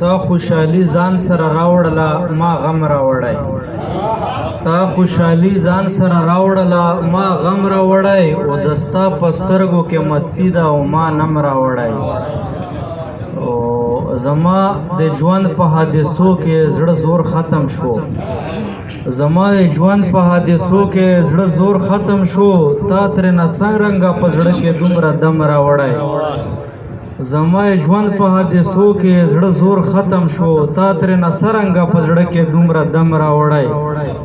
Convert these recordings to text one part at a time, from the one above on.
تا خوشحالي ځان سره راوړله ما غم راوړی تا خوشحالي ځان سره راوړله ما غم راوړی او د ستا په سترګو کې مستی ده او ما نم راوړی زما د ژوند په حادثو کې زړه زور ختم شو زما د ژوند په حادثو کې زړه زور ختم شو تا ترېنه څرنګه په زړه کې دومره دم راوړی زما ژوند په حادثو کې زړه زور ختم شو تا ترېنه څرنګه په زړه کې دومره دم راوړی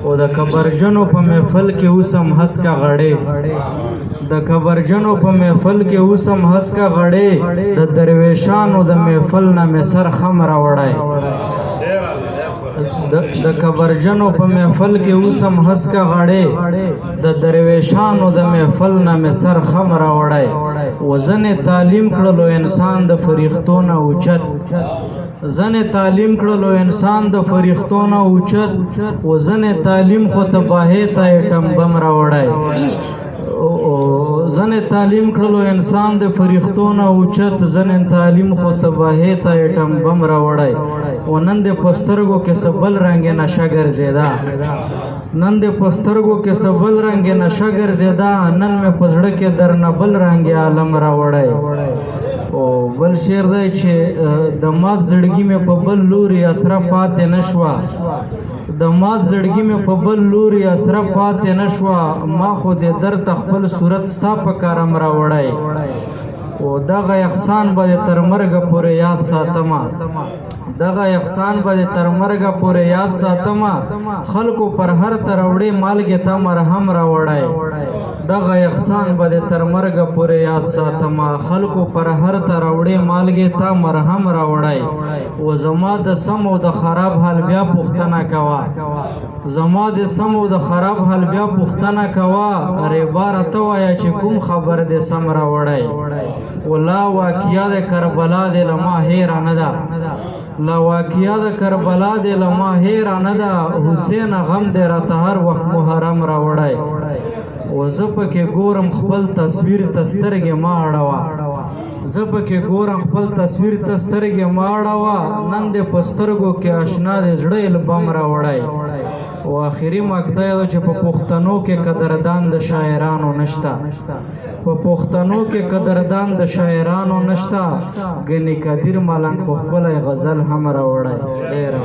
او د کبرجنو په محفل کې اوسم هسکه غړې د کبرجنو په محفل کې اوسم هسکه غړې د درویشانو د محفل نه مې سر خم راوړی د کبرجنو په محفل کې اوسم هسکه غړې د درویشانو د محفل نه مې سر خم راوړی وزن تعلیم کړلو انسان د فریختو نه اوچت زن تعلیم کړلو انسان د فریختو نه اوچت وزن تعلیم خو تباهی ته ایټم بم راوړی زن تعلیم کړلو انسان د فریختو نه اوچت زن تعلیم خو تباهی ته ایټم بم راوړی و نن د پسترګو کې سبل رنګ نشه ګرځیدا نن د پسترګو کې سبل رنګ نشه ګرځیدا نن مې پزړه کې درنه بل رنګ عالم راوړی او بل شعر دی چې د مات زړګي مې په بل لوري اسره پاتې نشوه د مات زړګي مې په بل لوري اسره پاتې نشوه ما خو د درد خپل صورت ستا په کارم راوړی او دغه احسان به تر مرګه پورې یاد ساتمه دغه احسان به تر مرګه پورې یاد ساتمه خلکو پر هر تروړې مالګې ته مرهم راوړی دغه احسان به تر مرګه پورې یاد ساتمه خلکو پر هر تروړې مالګې ته مرهم راوړی و زما د سم او د خراب حال بیا پوښتنه کوه زما د سم او د خراب حال بیا پوښتنه کوه ارې باره ته وایه چې کوم خبر دې سم راوړی ولا واقعیا د کربلا دې له ما هیره نه ده لا واقعیا د کربلا دې له ما هیره نه ده حسین غم دې راته هر وخت محرم راوړی و زه پکې ګورم خپل تصویر ته سترګې مه اړوه زه پکې ګورم خپل تصویر ته سترګې مه اړوه نن دې په سترګو کې اشنا دې زړه البم راوړی او آخري مقطع ده چې په پښتنو کې قدردان د شاعرانو نشته په پښتنو کې قدردان د شاعرانو نشته ګنې قدیر ملنګ خو ښکلی غزل هم راوړی ډېره